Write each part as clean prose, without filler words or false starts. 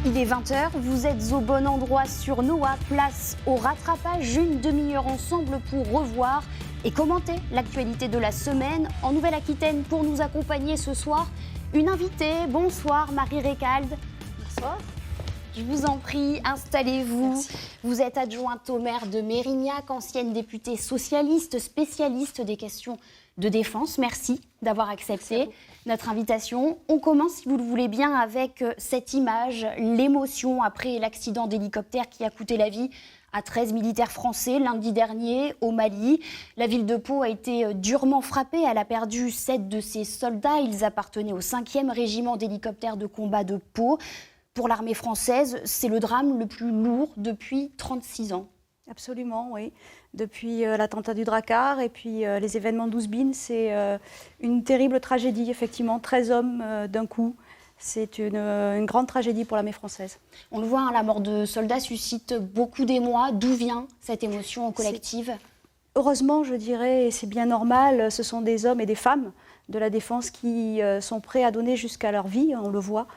Il est 20h, vous êtes au bon endroit sur Noah, place au rattrapage, une demi-heure ensemble pour revoir et commenter l'actualité de la semaine. En Nouvelle-Aquitaine, pour nous accompagner ce soir, une invitée. Bonsoir Marie Récalde. Bonsoir. Je vous en prie, installez-vous. Merci. Vous êtes adjointe au maire de Mérignac, ancienne députée socialiste, spécialiste des questions de défense. Merci d'avoir accepté notre invitation. On commence, si vous le voulez bien, avec cette image, l'émotion après l'accident d'hélicoptère qui a coûté la vie à 13 militaires français lundi dernier au Mali. La ville de Pau a été durement frappée. Elle a perdu 7 de ses soldats. Ils appartenaient au 5e régiment d'hélicoptères de combat de Pau. Pour l'armée française, c'est le drame le plus lourd depuis 36 ans. Absolument, oui. Depuis l'attentat du Drakkar et puis les événements d'Ouzbine, c'est une terrible tragédie, effectivement. 13 hommes d'un coup. C'est une grande tragédie pour l'armée française. On le voit, hein, la mort de soldats suscite beaucoup d'émoi. D'où vient cette émotion collective ? Heureusement, je dirais, et c'est bien normal, ce sont des hommes et des femmes de la défense qui sont prêts à donner jusqu'à leur vie, on le voit,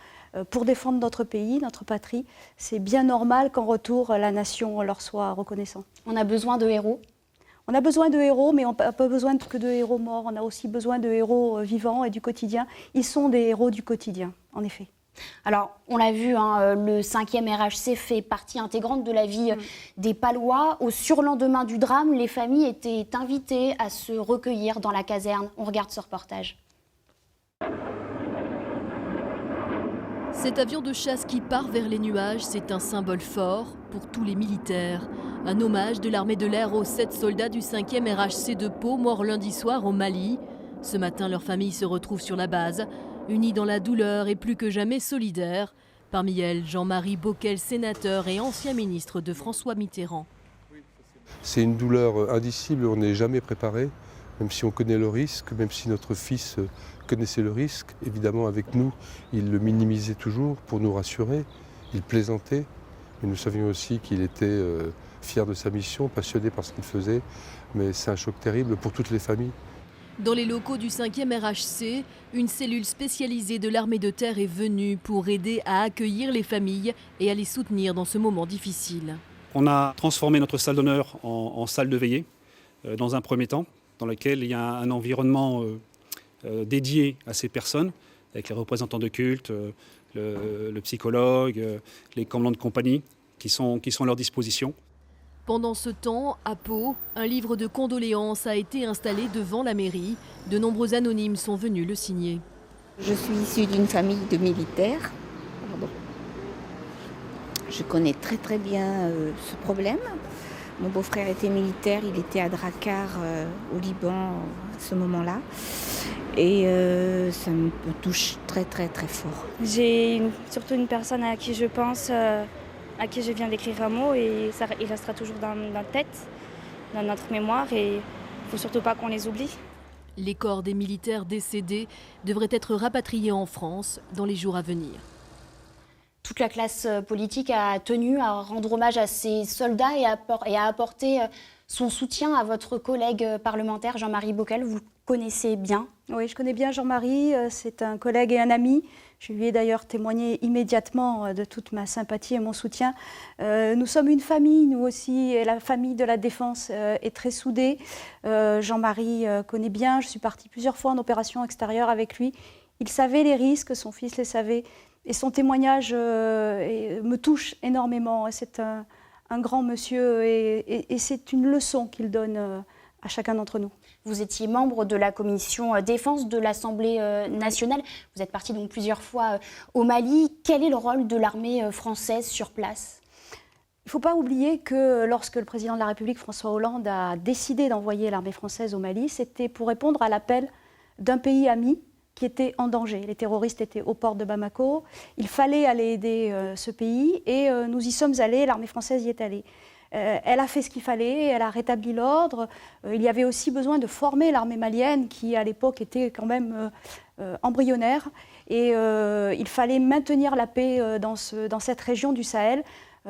pour défendre notre pays, notre patrie. C'est bien normal qu'en retour, la nation leur soit reconnaissante. On a besoin de héros ? On a besoin de héros, mais on n'a pas besoin que de héros morts. On a aussi besoin de héros vivants et du quotidien. Ils sont des héros du quotidien, en effet. Alors, on l'a vu, hein, le 5e RHC fait partie intégrante de la vie des Palois. Au surlendemain du drame, les familles étaient invitées à se recueillir dans la caserne. On regarde ce reportage. Cet avion de chasse qui part vers les nuages, c'est un symbole fort pour tous les militaires. Un hommage de l'armée de l'air aux 7 soldats du 5e RHC de Pau, morts lundi soir au Mali. Ce matin, leurs familles se retrouvent sur la base, unies dans la douleur et plus que jamais solidaires. Parmi elles, Jean-Marie Bockel, sénateur et ancien ministre de François Mitterrand. C'est une douleur indicible, on n'est jamais préparé, même si on connaît le risque, même si notre fils connaissait le risque. Évidemment, avec nous, il le minimisait toujours pour nous rassurer, il plaisantait. Mais nous savions aussi qu'il était fier de sa mission, passionné par ce qu'il faisait. Mais c'est un choc terrible pour toutes les familles. Dans les locaux du 5e RHC, une cellule spécialisée de l'armée de terre est venue pour aider à accueillir les familles et à les soutenir dans ce moment difficile. On a transformé notre salle d'honneur en salle de veillée, dans un premier temps, dans laquelle il y a un environnement dédié à ces personnes, avec les représentants de culte, le psychologue, les commandants de compagnie qui sont à leur disposition. Pendant ce temps, à Pau, un livre de condoléances a été installé devant la mairie. De nombreux anonymes sont venus le signer. Je suis issue d'une famille de militaires. Je connais très bien ce problème. Mon beau-frère était militaire, il était à Drakkar au Liban à ce moment-là. Et ça me touche très fort. J'ai surtout une personne à qui je pense, à qui je viens d'écrire un mot et il restera toujours dans notre tête, dans notre mémoire et il ne faut surtout pas qu'on les oublie. Les corps des militaires décédés devraient être rapatriés en France dans les jours à venir. Toute la classe politique a tenu à rendre hommage à ces soldats et à apporter son soutien à votre collègue parlementaire Jean-Marie Bockel. Vous le connaissez bien ? Oui, je connais bien Jean-Marie, c'est un collègue et un ami. Je lui ai d'ailleurs témoigné immédiatement de toute ma sympathie et mon soutien. Nous sommes une famille, nous aussi, et la famille de la Défense est très soudée. Jean-Marie connaît bien, je suis partie plusieurs fois en opération extérieure avec lui. Il savait les risques, son fils les savait. Et son témoignage me touche énormément. C'est un grand monsieur et c'est une leçon qu'il donne à chacun d'entre nous. Vous étiez membre de la commission défense de l'Assemblée nationale. Vous êtes parti donc plusieurs fois au Mali. Quel est le rôle de l'armée française sur place ? Il ne faut pas oublier que lorsque le président de la République, François Hollande, a décidé d'envoyer l'armée française au Mali, c'était pour répondre à l'appel d'un pays ami qui était en danger. Les terroristes étaient au port de Bamako. Il fallait aller aider ce pays et nous y sommes allés, l'armée française y est allée. Elle a fait ce qu'il fallait, elle a rétabli l'ordre. Il y avait aussi besoin de former l'armée malienne qui, à l'époque, était quand même embryonnaire. Et il fallait maintenir la paix dans cette région du Sahel.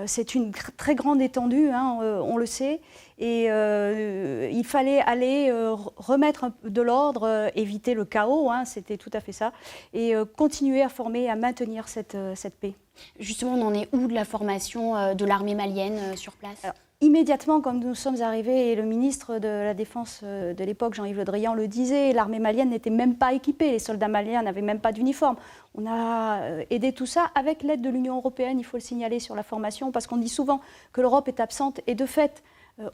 C'est une très grande étendue, hein, on le sait, et il fallait aller remettre un peu de l'ordre, éviter le chaos, hein, c'était tout à fait ça, et continuer à former et à maintenir cette paix. Justement, on en est où de la formation de l'armée malienne sur place? Alors, immédiatement, quand nous sommes arrivés, et le ministre de la Défense de l'époque, Jean-Yves Le Drian, le disait, l'armée malienne n'était même pas équipée, les soldats maliens n'avaient même pas d'uniforme. On a aidé tout ça avec l'aide de l'Union européenne, il faut le signaler, sur la formation, parce qu'on dit souvent que l'Europe est absente, et de fait,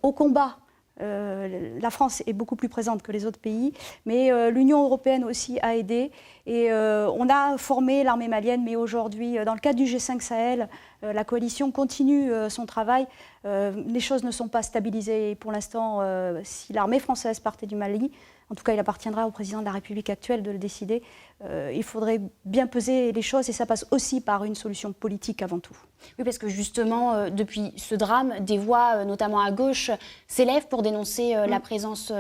au combat, la France est beaucoup plus présente que les autres pays, mais l'Union européenne aussi a aidé, et on a formé l'armée malienne, mais aujourd'hui, dans le cadre du G5 Sahel, la coalition continue son travail. Les choses ne sont pas stabilisées, et pour l'instant, si l'armée française partait du Mali, en tout cas il appartiendra au président de la République actuelle de le décider, il faudrait bien peser les choses, et ça passe aussi par une solution politique avant tout. Oui, parce que justement, depuis ce drame, des voix, notamment à gauche, s'élèvent pour dénoncer la présence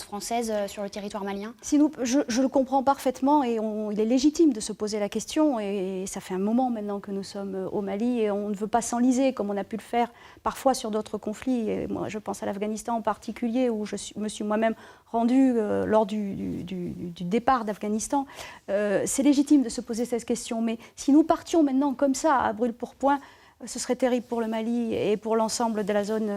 française sur le territoire malien. Je le comprends parfaitement, et il est légitime de se poser la question, et ça fait un moment maintenant que nous sommes au Mali, et on ne veut pas s'enliser comme on a pu le faire parfois sur d'autres conflits. Et moi, je pense à l'Afghanistan en particulier, où je me suis moi-même rendue lors du départ d'Afghanistan. C'est légitime de se poser cette question, mais si nous partions maintenant comme ça, à brûle-pourpoint, ce serait terrible pour le Mali et pour l'ensemble de la zone,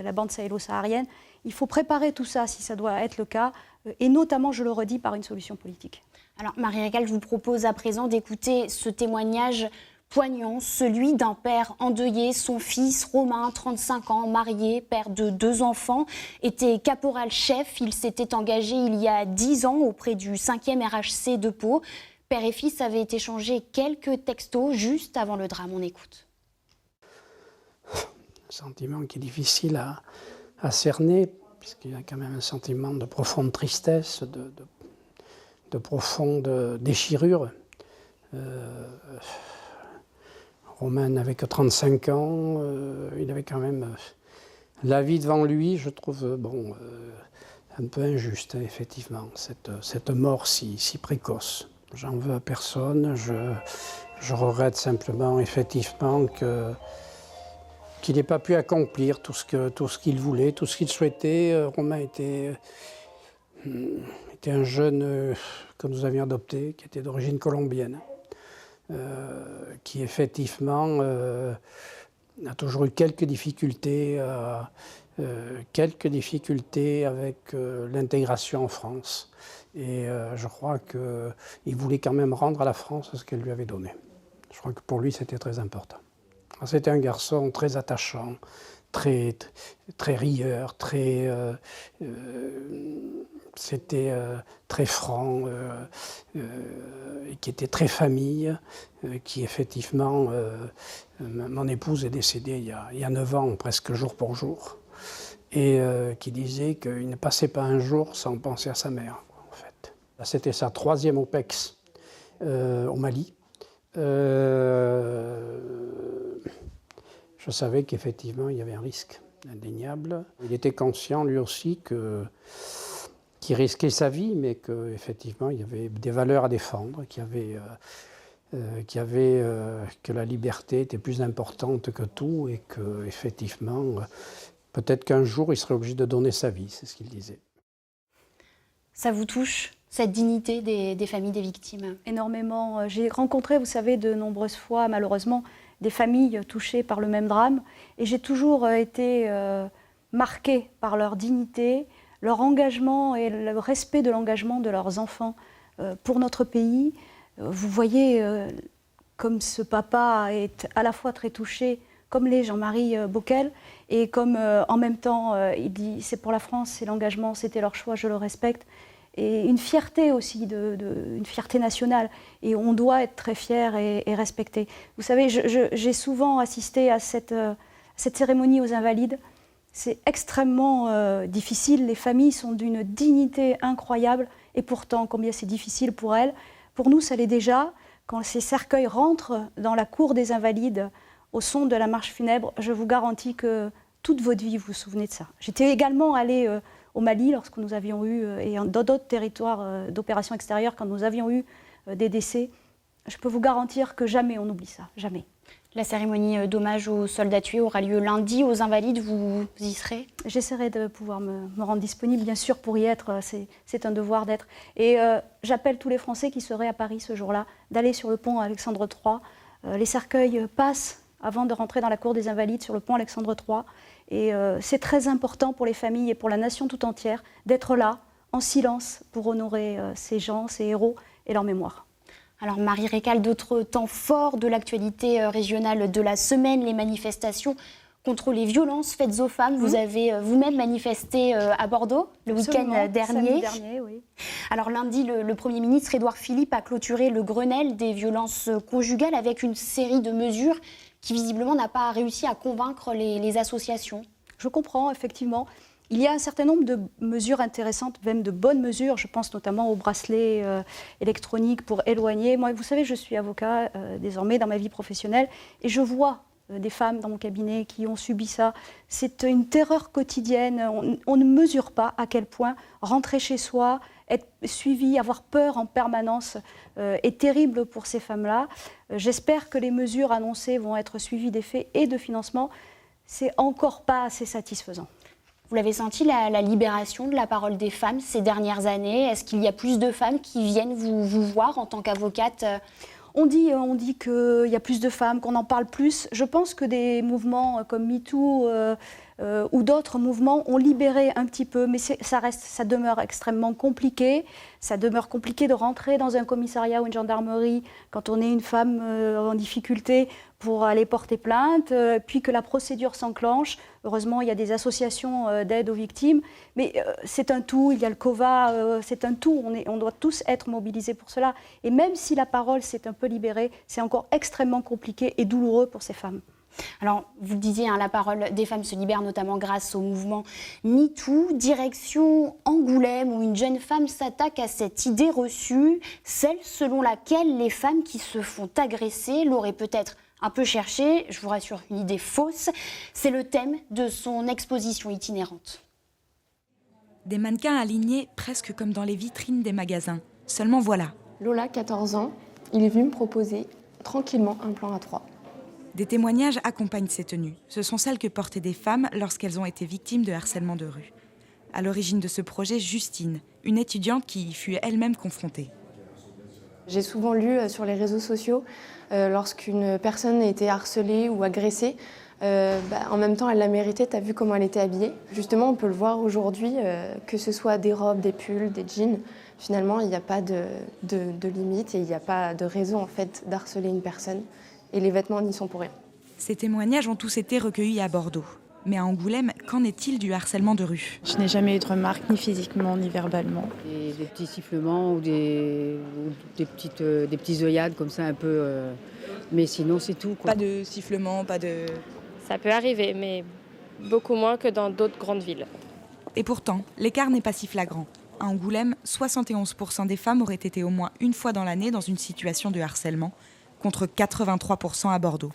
la bande sahélo-saharienne. Il faut préparer tout ça, si ça doit être le cas, et notamment, je le redis, par une solution politique. Alors, Marie Régal, je vous propose à présent d'écouter ce témoignage poignant, celui d'un père endeuillé. Son fils, Romain, 35 ans, marié, père de 2 enfants, était caporal-chef. Il s'était engagé il y a 10 ans auprès du 5e RHC de Pau. Père et fils avaient échangé quelques textos juste avant le drame. On écoute. Un sentiment qui est difficile à cerner, puisqu'il y a quand même un sentiment de profonde tristesse, de profonde déchirure. Romain n'avait que 35 ans, il avait quand même la vie devant lui, je trouve un peu injuste, effectivement, cette mort si précoce. J'en veux à personne, je regrette simplement, effectivement, qu'il n'ait pas pu accomplir tout ce qu'il voulait, tout ce qu'il souhaitait. Romain était un jeune que nous avions adopté, qui était d'origine colombienne, qui effectivement a toujours eu quelques difficultés avec l'intégration en France. Et je crois qu'il voulait quand même rendre à la France ce qu'elle lui avait donné. Je crois que pour lui, c'était très important. C'était un garçon très attachant, très rieur, c'était très franc, et qui était très famille, qui effectivement, mon épouse est décédée il y a 9 ans, presque jour pour jour, et qui disait qu'il ne passait pas un jour sans penser à sa mère, en fait. C'était sa 3e OPEX au Mali. Je savais qu'effectivement, il y avait un risque indéniable. Il était conscient, lui aussi, qu'il risquait sa vie, mais qu'effectivement, il y avait des valeurs à défendre, que la liberté était plus importante que tout, et qu'effectivement, peut-être qu'un jour, il serait obligé de donner sa vie, c'est ce qu'il disait. Ça vous touche, cette dignité des familles des victimes? Énormément. J'ai rencontré, vous savez, de nombreuses fois, malheureusement, des familles touchées par le même drame, et j'ai toujours été marquée par leur dignité, leur engagement et le respect de l'engagement de leurs enfants pour notre pays. Vous voyez comme ce papa est à la fois très touché, comme l'est Jean-Marie Bockel, et comme en même temps il dit c'est pour la France, c'est l'engagement, c'était leur choix, je le respecte. Et une fierté aussi, une fierté nationale. Et on doit être très fiers et respectés. Vous savez, j'ai souvent assisté à cette cérémonie aux Invalides. C'est extrêmement difficile. Les familles sont d'une dignité incroyable. Et pourtant, combien c'est difficile pour elles. Pour nous, ça l'est déjà. Quand ces cercueils rentrent dans la cour des Invalides, au son de la marche funèbre, je vous garantis que toute votre vie, vous vous souvenez de ça. J'étais également allée au Mali, lorsque nous avions eu, et dans d'autres territoires d'opérations extérieures, quand nous avions eu des décès, je peux vous garantir que jamais on oublie ça, jamais. La cérémonie d'hommage aux soldats tués aura lieu lundi. Aux Invalides, vous y serez? J'essaierai de pouvoir me rendre disponible, bien sûr, pour y être. C'est un devoir d'être. Et j'appelle tous les Français qui seraient à Paris ce jour-là d'aller sur le pont Alexandre III. Les cercueils passent avant de rentrer dans la cour des Invalides sur le pont Alexandre III. Et c'est très important pour les familles et pour la nation tout entière d'être là, en silence, pour honorer ces gens, ces héros et leur mémoire. Alors Marie Récal, d'autres temps forts de l'actualité régionale de la semaine, les manifestations contre les violences faites aux femmes. Vous avez vous-même manifesté à Bordeaux le week-end dernier. Oui. Alors lundi, le Premier ministre Édouard Philippe a clôturé le Grenelle des violences conjugales avec une série de mesures qui visiblement n'a pas réussi à convaincre les associations. Je comprends, effectivement. Il y a un certain nombre de mesures intéressantes, même de bonnes mesures. Je pense notamment au bracelet électronique pour éloigner. Moi, vous savez, je suis avocat désormais dans ma vie professionnelle et je vois des femmes dans mon cabinet qui ont subi ça. C'est une terreur quotidienne. On ne mesure pas à quel point rentrer chez soi, être suivi, avoir peur en permanence est terrible pour ces femmes-là. J'espère que les mesures annoncées vont être suivies d'effets et de financement. C'est encore pas assez satisfaisant. Vous l'avez senti, la libération de la parole des femmes ces dernières années? Est-ce qu'il y a plus de femmes qui viennent vous voir en tant qu'avocate? On dit qu'il y a plus de femmes, qu'on en parle plus. Je pense que des mouvements comme MeToo ou d'autres mouvements ont libéré un petit peu, mais ça demeure extrêmement compliqué. Ça demeure compliqué de rentrer dans un commissariat ou une gendarmerie quand on est une femme en difficulté pour aller porter plainte, puis que la procédure s'enclenche. Heureusement, il y a des associations d'aide aux victimes, mais c'est un tout. Il y a le COVA, c'est un tout. On doit tous être mobilisés pour cela. Et même si la parole s'est un peu libérée, c'est encore extrêmement compliqué et douloureux pour ces femmes. Alors, vous le disiez, la parole des femmes se libère notamment grâce au mouvement MeToo. Direction Angoulême, où une jeune femme s'attaque à cette idée reçue, celle selon laquelle les femmes qui se font agresser l'auraient peut-être un peu cherché. Je vous rassure, une idée fausse. C'est le thème de son exposition itinérante. Des mannequins alignés presque comme dans les vitrines des magasins. Seulement voilà. Lola, 14 ans, il est venu me proposer tranquillement un plan A3. Des témoignages accompagnent ces tenues. Ce sont celles que portaient des femmes lorsqu'elles ont été victimes de harcèlement de rue. À l'origine de ce projet, Justine, une étudiante qui y fut elle-même confrontée. J'ai souvent lu sur les réseaux sociaux, lorsqu'une personne a été harcelée ou agressée, en même temps elle l'a mérité, t'as vu comment elle était habillée. Justement, on peut le voir aujourd'hui, que ce soit des robes, des pulls, des jeans, finalement il n'y a pas de limite et il n'y a pas de raison en fait d'harceler une personne. Et les vêtements n'y sont pour rien. Ces témoignages ont tous été recueillis à Bordeaux. Mais à Angoulême, qu'en est-il du harcèlement de rue? Je n'ai jamais eu de remarques, ni physiquement, ni verbalement. Des petits sifflements ou des petits œillades comme ça un peu. Mais sinon, c'est tout, quoi. Pas de sifflements, pas de... Ça peut arriver, mais beaucoup moins que dans d'autres grandes villes. Et pourtant, l'écart n'est pas si flagrant. À Angoulême, 71% des femmes auraient été au moins une fois dans l'année dans une situation de harcèlement, contre 83% à Bordeaux.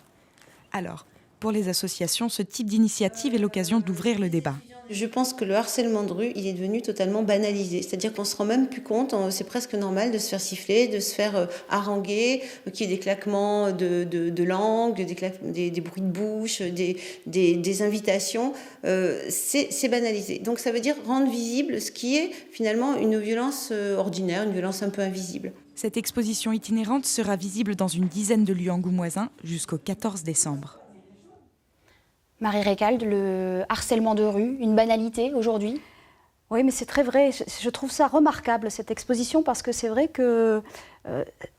Alors, pour les associations, ce type d'initiative est l'occasion d'ouvrir le débat. Je pense que le harcèlement de rue, il est devenu totalement banalisé. C'est-à-dire qu'on ne se rend même plus compte, c'est presque normal de se faire siffler, de se faire haranguer, qu'il y ait des claquements de langue, des bruits de bouche, des invitations. C'est banalisé. Donc ça veut dire rendre visible ce qui est finalement une violence ordinaire, une violence un peu invisible. Cette exposition itinérante sera visible dans une dizaine de lieux angoumoisins jusqu'au 14 décembre. Marie Récal, le harcèlement de rue, une banalité aujourd'hui? Oui, mais c'est très vrai. Je trouve ça remarquable, cette exposition, parce que c'est vrai que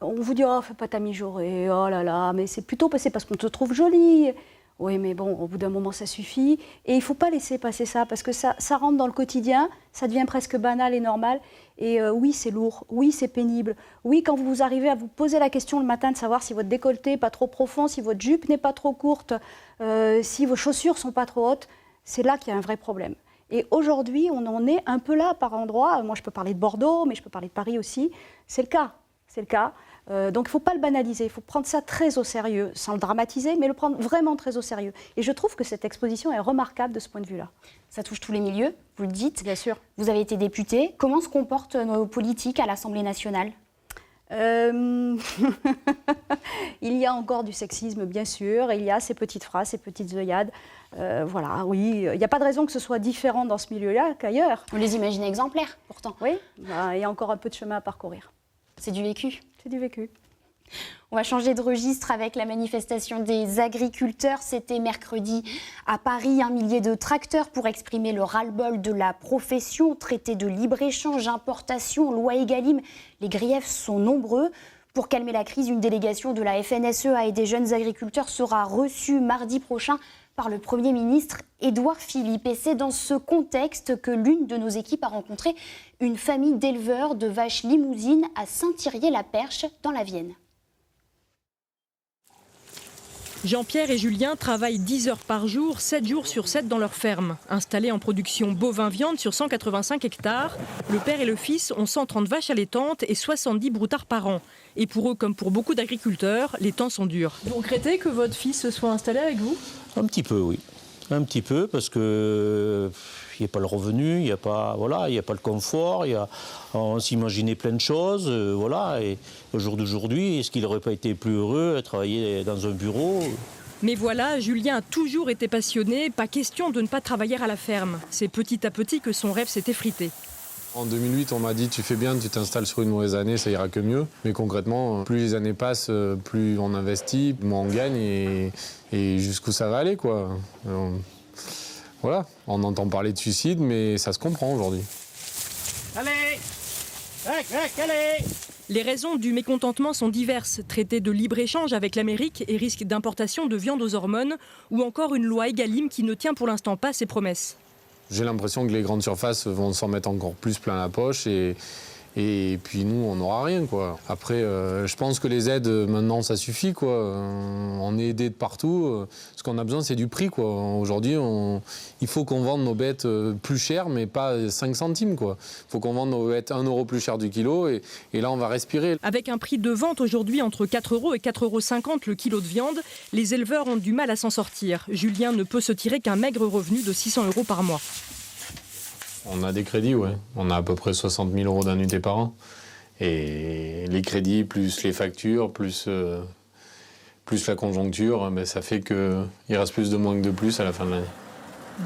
on vous dit « Oh, fais pas ta mijaurée, oh là là », mais c'est plutôt passé parce qu'on te trouve jolie. Oui, mais bon, au bout d'un moment, ça suffit. Et il ne faut pas laisser passer ça, parce que ça rentre dans le quotidien, ça devient presque banal et normal. Et oui, c'est lourd, oui, c'est pénible. Oui, quand vous arrivez à vous poser la question le matin de savoir si votre décolleté n'est pas trop profond, si votre jupe n'est pas trop courte, si vos chaussures ne sont pas trop hautes, c'est là qu'il y a un vrai problème. Et aujourd'hui, on en est un peu là par endroits. Moi, je peux parler de Bordeaux, mais je peux parler de Paris aussi. C'est le cas, c'est le cas. Donc il ne faut pas le banaliser, il faut prendre ça très au sérieux, sans le dramatiser, mais le prendre vraiment très au sérieux. Et je trouve que cette exposition est remarquable de ce point de vue-là. Ça touche tous les milieux, vous le dites. Bien sûr. Vous avez été députée. Comment se comportent nos politiques à l'Assemblée nationale ? il y a encore du sexisme, bien sûr, il y a ces petites phrases, ces petites œillades. Voilà, oui, il n'y a pas de raison que ce soit différent dans ce milieu-là qu'ailleurs. On les imagine exemplaires, pourtant. Oui, il y a encore un peu de chemin à parcourir. C'est du vécu. C'est du vécu. On va changer de registre avec la manifestation des agriculteurs. C'était mercredi à Paris, 1 millier de tracteurs pour exprimer le ras-le-bol de la profession. Traité de libre-échange, importation, loi Egalim, les griefs sont nombreux. Pour calmer la crise, une délégation de la FNSEA et des jeunes agriculteurs sera reçue mardi prochain par le Premier ministre Édouard Philippe. Et c'est dans ce contexte que l'une de nos équipes a rencontré une famille d'éleveurs de vaches limousines à Saint-Thirier-la-Perche dans la Vienne. Jean-Pierre et Julien travaillent 10 heures par jour, 7 jours sur 7 dans leur ferme. Installés en production bovin-viande sur 185 hectares, le père et le fils ont 130 vaches allaitantes et 70 broutards par an. Et pour eux, comme pour beaucoup d'agriculteurs, les temps sont durs. Vous regrettez que votre fils se soit installé avec vous ? Un petit peu, oui. Un petit peu, parce que il n'y a pas le revenu, il n'y a pas, voilà, il n'y a pas le confort, on s'imaginait plein de choses, voilà. Et au jour d'aujourd'hui, est-ce qu'il n'aurait pas été plus heureux à travailler dans un bureau ? Mais voilà, Julien a toujours été passionné, pas question de ne pas travailler à la ferme. C'est petit à petit que son rêve s'est effrité. En 2008, on m'a dit tu fais bien, tu t'installes sur une mauvaise année, ça ira que mieux. Mais concrètement, plus les années passent, plus on investit, moins on gagne et jusqu'où ça va aller, quoi. Voilà, on entend parler de suicide, mais ça se comprend aujourd'hui. Allez, allez. Les raisons du mécontentement sont diverses. Traité de libre-échange avec l'Amérique et risque d'importation de viande aux hormones, ou encore une loi Egalim qui ne tient pour l'instant pas ses promesses. J'ai l'impression que les grandes surfaces vont s'en mettre encore plus plein la poche et puis nous, on n'aura rien, quoi. Après, je pense que les aides, maintenant, ça suffit, quoi. On est aidés de partout. Ce qu'on a besoin, c'est du prix, quoi. Aujourd'hui, il faut qu'on vende nos bêtes plus chères, mais pas 5 centimes, quoi. Il faut qu'on vende nos bêtes 1 € plus cher du kilo et là, on va respirer. Avec un prix de vente aujourd'hui entre 4 € et 4,50 € le kilo de viande, les éleveurs ont du mal à s'en sortir. Julien ne peut se tirer qu'un maigre revenu de 600 € par mois. On a des crédits, ouais. On a à peu près 60 000 € d'annuités par an. Et les crédits, plus les factures, plus la conjoncture, ça fait qu'il reste plus de moins que de plus à la fin de l'année.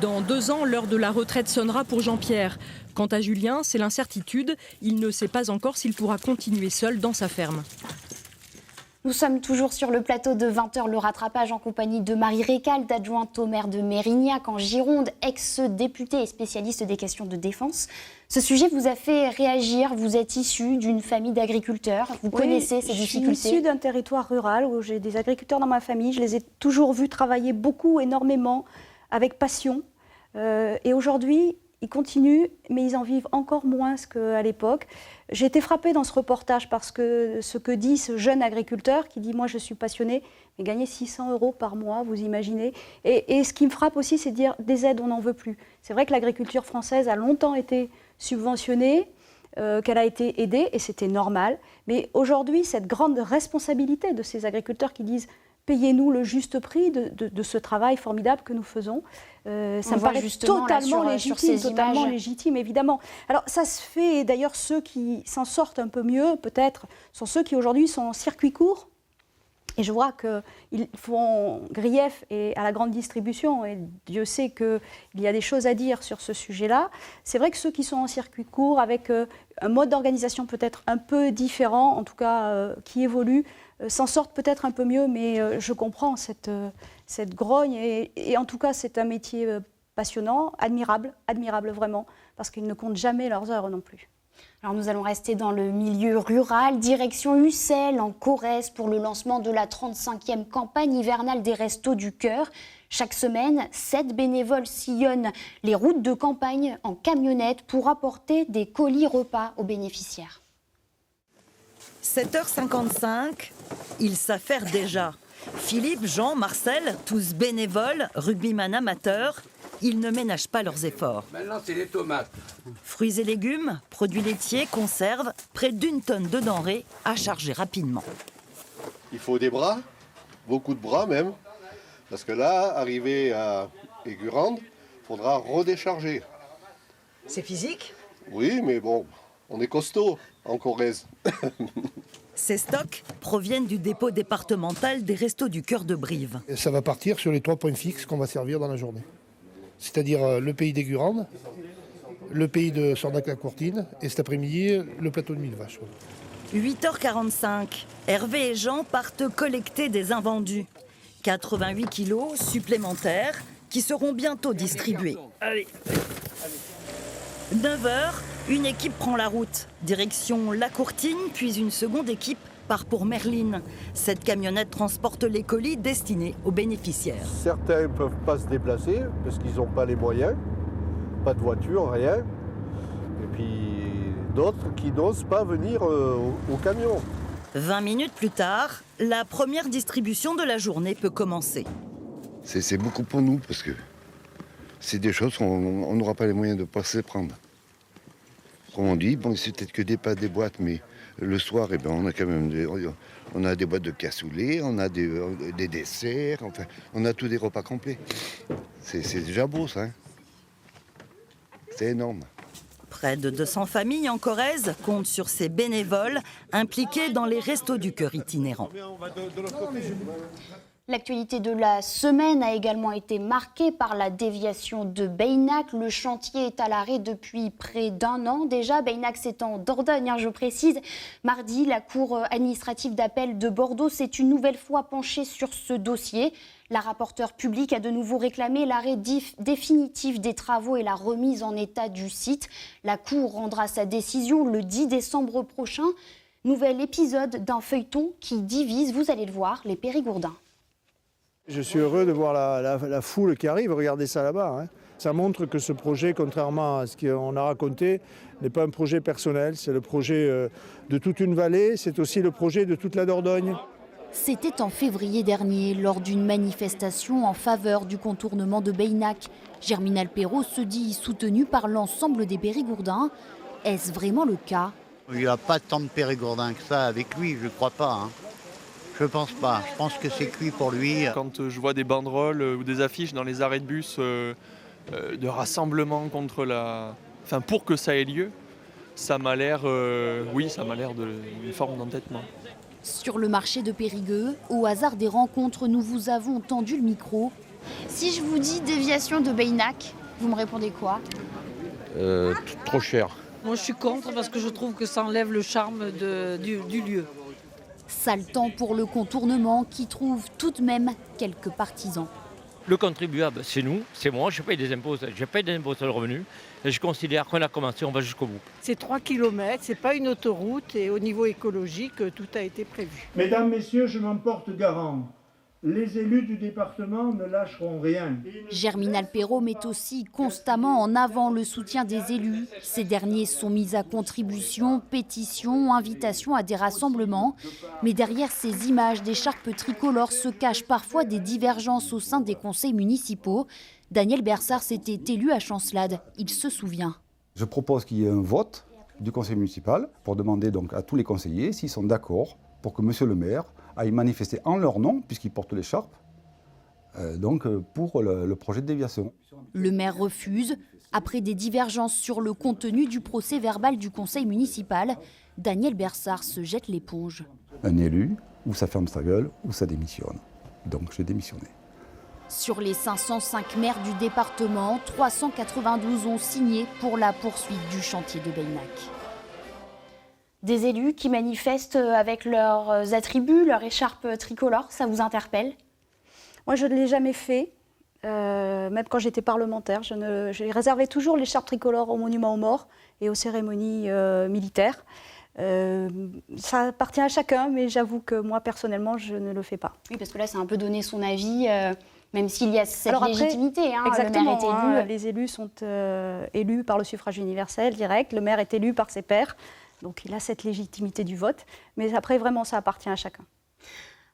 Dans 2 ans, l'heure de la retraite sonnera pour Jean-Pierre. Quant à Julien, c'est l'incertitude. Il ne sait pas encore s'il pourra continuer seul dans sa ferme. Nous sommes toujours sur le plateau de 20h, le rattrapage en compagnie de Marie Récalde, adjointe au maire de Mérignac en Gironde, ex-députée et spécialiste des questions de défense. Ce sujet vous a fait réagir, vous êtes issue d'une famille d'agriculteurs, vous connaissez ces difficultés. Je suis issue d'un territoire rural où j'ai des agriculteurs dans ma famille, je les ai toujours vus travailler beaucoup, énormément, avec passion. Et aujourd'hui, ils continuent, mais ils en vivent encore moins qu'à l'époque. J'ai été frappée dans ce reportage parce que ce que dit ce jeune agriculteur qui dit « moi je suis passionné », mais gagner 600 € par mois, vous imaginez. Et ce qui me frappe aussi, c'est de dire des aides, on n'en veut plus. C'est vrai que l'agriculture française a longtemps été subventionnée, qu'elle a été aidée, et c'était normal. Mais aujourd'hui, cette grande responsabilité de ces agriculteurs qui disent « payez-nous le juste prix de ce travail formidable que nous faisons », ça me paraît totalement légitime, évidemment. Alors ça se fait, et d'ailleurs ceux qui s'en sortent un peu mieux, peut-être, sont ceux qui aujourd'hui sont en circuit court. Et je vois qu'ils font grief à la grande distribution, et Dieu sait qu'il y a des choses à dire sur ce sujet-là. C'est vrai que ceux qui sont en circuit court, avec un mode d'organisation peut-être un peu différent, en tout cas qui évolue, s'en sortent peut-être un peu mieux, mais je comprends cette grogne. Et en tout cas, c'est un métier passionnant, admirable vraiment, parce qu'ils ne comptent jamais leurs heures non plus. Alors nous allons rester dans le milieu rural, direction Ussel en Corrèze pour le lancement de la 35e campagne hivernale des Restos du Cœur. Chaque semaine, 7 bénévoles sillonnent les routes de campagne en camionnette pour apporter des colis repas aux bénéficiaires. 7h55, ils s'affairent déjà. Philippe, Jean, Marcel, tous bénévoles, rugbyman amateurs, ils ne ménagent pas leurs efforts. Maintenant, c'est les tomates. Fruits et légumes, produits laitiers, conserves, près d'1 tonne de denrées à charger rapidement. Il faut des bras, beaucoup de bras même, parce que là, arrivé à Aigurande, il faudra redécharger. C'est physique ? Oui, mais bon, on est costaud en Corrèze. Ces stocks proviennent du dépôt départemental des Restos du Cœur de Brive. Et ça va partir sur les 3 points fixes qu'on va servir dans la journée. C'est-à-dire le pays des Gurandes, le pays de Sornac-la-Courtine et cet après-midi, le plateau de Millevaches. 8h45, Hervé et Jean partent collecter des invendus. 88 kilos supplémentaires qui seront bientôt distribués. Allez. 9h, une équipe prend la route. Direction La Courtine, puis une seconde équipe part pour Merline. Cette camionnette transporte les colis destinés aux bénéficiaires. Certains ne peuvent pas se déplacer parce qu'ils n'ont pas les moyens, pas de voiture, rien. Et puis d'autres qui n'osent pas venir au camion. 20 minutes plus tard, la première distribution de la journée peut commencer. C'est beaucoup pour nous parce que c'est des choses qu'on n'aura pas les moyens de ne pas se les prendre. Comme on dit, bon, c'est peut-être que des pâtes, des boîtes, mais le soir, eh ben, on a quand même des boîtes de cassoulet, on a des desserts, enfin, on a tous des repas complets. C'est déjà beau, ça. Hein, c'est énorme. Près de 200 familles en Corrèze comptent sur ces bénévoles impliqués dans les Restos du Cœur itinérants. L'actualité de la semaine a également été marquée par la déviation de Beynac. Le chantier est à l'arrêt depuis près d'1 an déjà. Beynac, c'est en Dordogne, je précise. Mardi, la Cour administrative d'appel de Bordeaux s'est une nouvelle fois penchée sur ce dossier. La rapporteure publique a de nouveau réclamé l'arrêt définitif des travaux et la remise en état du site. La Cour rendra sa décision le 10 décembre prochain. Nouvel épisode d'un feuilleton qui divise, vous allez le voir, les Périgourdins. Je suis heureux de voir la foule qui arrive, regardez ça là-bas. Hein. Ça montre que ce projet, contrairement à ce qu'on a raconté, n'est pas un projet personnel, c'est le projet de toute une vallée, c'est aussi le projet de toute la Dordogne. C'était en février dernier, lors d'une manifestation en faveur du contournement de Beynac. Germinal Perrault se dit soutenu par l'ensemble des Périgourdins. Est-ce vraiment le cas ? Il n'y a pas tant de Périgourdins que ça avec lui, je ne crois pas. Hein. Je pense pas. Je pense que c'est cuit pour lui. Quand je vois des banderoles ou des affiches dans les arrêts de bus de rassemblement pour que ça ait lieu, ça m'a l'air, d'une forme d'entêtement. Sur le marché de Périgueux, au hasard des rencontres, nous vous avons tendu le micro. Si je vous dis déviation de Beynac, vous me répondez quoi ? Trop cher. Moi je suis contre parce que je trouve que ça enlève le charme du lieu. Sale temps pour le contournement qui trouve tout de même quelques partisans. Le contribuable, c'est nous, c'est moi, je paye des impôts sur le revenu et je considère qu'on a commencé, on va jusqu'au bout. C'est 3 km, c'est pas une autoroute et au niveau écologique, tout a été prévu. Mesdames, messieurs, je m'en porte garant. Les élus du département ne lâcheront rien. Germinal Perrault met aussi constamment en avant le soutien des élus. Ces derniers sont mis à contribution, pétitions, invitations à des rassemblements. Mais derrière ces images d'écharpes tricolores se cachent parfois des divergences au sein des conseils municipaux. Daniel Bersard s'était élu à Chancelade, il se souvient. Je propose qu'il y ait un vote du conseil municipal pour demander donc à tous les conseillers s'ils sont d'accord pour que monsieur le maire aille manifester en leur nom, puisqu'ils portent l'écharpe, pour le projet de déviation. Le maire refuse. Après des divergences sur le contenu du procès verbal du conseil municipal, Daniel Bersard se jette l'éponge. Un élu, ou ça ferme sa gueule, ou ça démissionne. Donc j'ai démissionné. Sur les 505 maires du département, 392 ont signé pour la poursuite du chantier de Beynac. Des élus qui manifestent avec leurs attributs, leur écharpe tricolore, ça vous interpelle ? Moi, je ne l'ai jamais fait, même quand j'étais parlementaire. J'ai réservé toujours l'écharpe tricolore aux monuments aux morts et aux cérémonies militaires. Ça appartient à chacun, mais j'avoue que moi, personnellement, je ne le fais pas. Oui, parce que là, c'est un peu donner son avis, même s'il y a cette légitimité. Exactement, le maire est élu. Les élus sont élus par le suffrage universel direct, le maire est élu par ses pairs. Donc il a cette légitimité du vote, mais après vraiment ça appartient à chacun.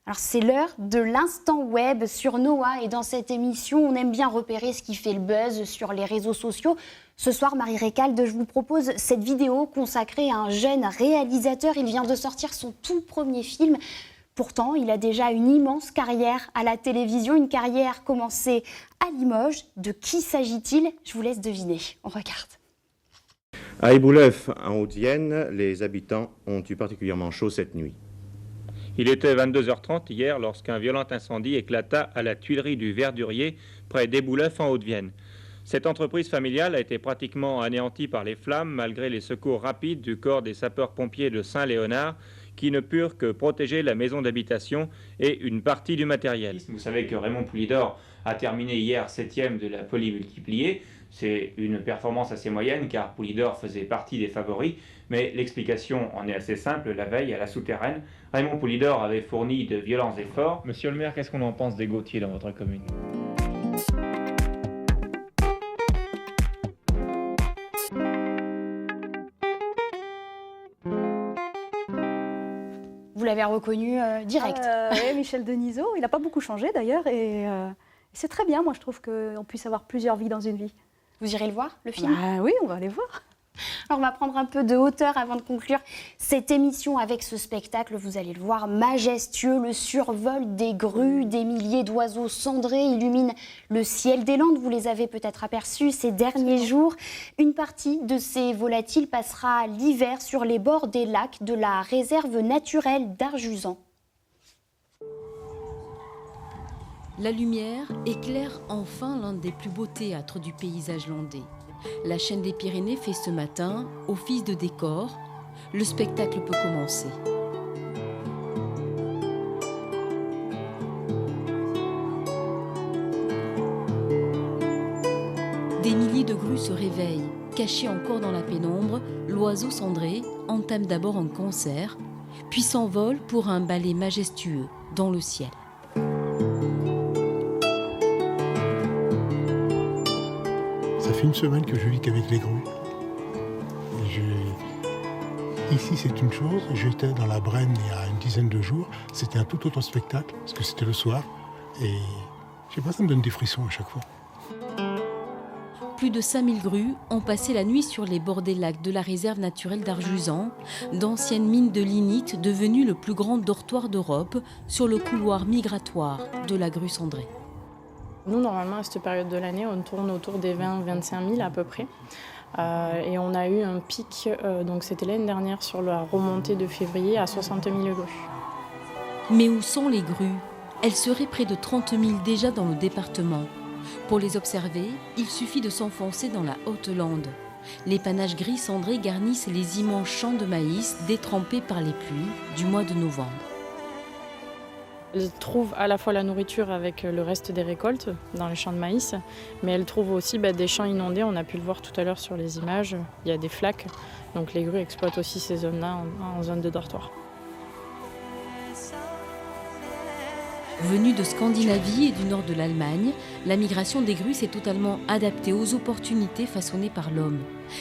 Alors c'est l'heure de l'instant web sur Noah et dans cette émission on aime bien repérer ce qui fait le buzz sur les réseaux sociaux. Ce soir Marie Récalde, je vous propose cette vidéo consacrée à un jeune réalisateur. Il vient de sortir son tout premier film. Pourtant il a déjà une immense carrière à la télévision, une carrière commencée à Limoges. De qui s'agit-il ? Je vous laisse deviner, on regarde. À Iboulef, en Haute-Vienne, les habitants ont eu particulièrement chaud cette nuit. Il était 22h30 hier lorsqu'un violent incendie éclata à la tuilerie du Verdurier, près d'Ébouleuf en Haute-Vienne. Cette entreprise familiale a été pratiquement anéantie par les flammes malgré les secours rapides du corps des sapeurs-pompiers de Saint-Léonard qui ne purent que protéger la maison d'habitation et une partie du matériel. Vous savez que Raymond Poulidor a terminé hier 7e de la polymultipliée. C'est une performance assez moyenne car Poulidor faisait partie des favoris, mais l'explication en est assez simple. La veille, à la souterraine, Raymond Poulidor avait fourni de violents efforts. Monsieur le maire, qu'est-ce qu'on en pense des Gauthier dans votre commune ? Vous l'avez reconnu direct. Oui, Michel Denisot, il n'a pas beaucoup changé d'ailleurs et c'est très bien, moi je trouve qu'on puisse avoir plusieurs vies dans une vie. Vous irez le voir, le film ? Oui, on va aller voir. Alors on va prendre un peu de hauteur avant de conclure cette émission avec ce spectacle, vous allez le voir, majestueux. Le survol des grues, des milliers d'oiseaux cendrés illumine le ciel des Landes. Vous les avez peut-être aperçus ces derniers jours. Une partie de ces volatiles passera l'hiver sur les bords des lacs de la réserve naturelle d'Arjuzan. La lumière éclaire enfin l'un des plus beaux théâtres du paysage landais. La chaîne des Pyrénées fait ce matin office de décor. Le spectacle peut commencer. Des milliers de grues se réveillent. Caché encore dans la pénombre, l'oiseau cendré entame d'abord un concert, puis s'envole pour un ballet majestueux dans le ciel. Ça fait une semaine que je vis qu'avec les grues. Ici, c'est une chose. J'étais dans la Brenne il y a une dizaine de jours. C'était un tout autre spectacle, parce que c'était le soir. Et je sais pas, ça me donne des frissons à chaque fois. Plus de 5000 grues ont passé la nuit sur les bords des lacs de la réserve naturelle d'Arjuzan, d'anciennes mines de lignite devenues le plus grand dortoir d'Europe sur le couloir migratoire de la grue cendrée. Nous, normalement, à cette période de l'année, on tourne autour des 20-25 000 à peu près. Et on a eu un pic, donc c'était l'année dernière, sur la remontée de février à 60 000 grues. Mais où sont les grues ? Elles seraient près de 30 000 déjà dans le département. Pour les observer, il suffit de s'enfoncer dans la Haute-Lande. Les panaches gris cendrés garnissent les immenses champs de maïs détrempés par les pluies du mois de novembre. Elles trouvent à la fois la nourriture avec le reste des récoltes dans les champs de maïs, mais elles trouvent aussi des champs inondés. On a pu le voir tout à l'heure sur les images, il y a des flaques. Donc les grues exploitent aussi ces zones-là en zone de dortoir. Venue de Scandinavie et du nord de l'Allemagne, la migration des grues s'est totalement adaptée aux opportunités façonnées par l'homme.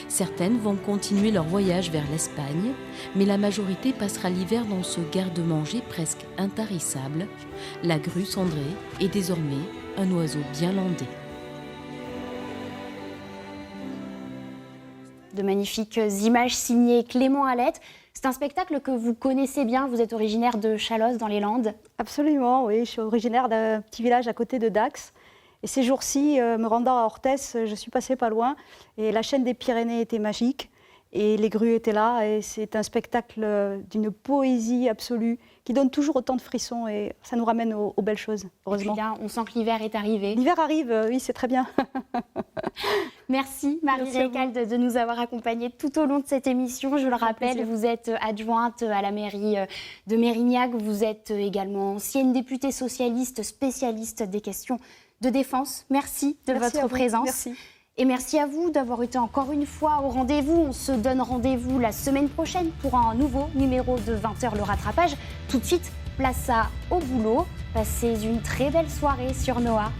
Certaines vont continuer leur voyage vers l'Espagne, mais la majorité passera l'hiver dans ce garde-manger presque intarissable. La grue cendrée est désormais un oiseau bien landais. De magnifiques images signées Clément Hallette. C'est un spectacle que vous connaissez bien, vous êtes originaire de Chalosse dans les Landes. Absolument, oui, je suis originaire d'un petit village à côté de Dax. Et ces jours-ci, me rendant à Orthès, je suis passée pas loin et la chaîne des Pyrénées était magique et les grues étaient là et c'est un spectacle d'une poésie absolue qui donne toujours autant de frissons et ça nous ramène aux belles choses, heureusement. Et puis là, on sent que l'hiver est arrivé. L'hiver arrive, oui, c'est très bien. Merci Marie Récalde de nous avoir accompagnés tout au long de cette émission. Je le rappelle, vous êtes adjointe à la mairie de Mérignac, vous êtes également ancienne députée socialiste, spécialiste des questions de défense. Merci de votre présence. Merci. Et merci à vous d'avoir été encore une fois au rendez-vous. On se donne rendez-vous la semaine prochaine pour un nouveau numéro de 20h le rattrapage. Tout de suite, place au boulot. Passez une très belle soirée sur Noah.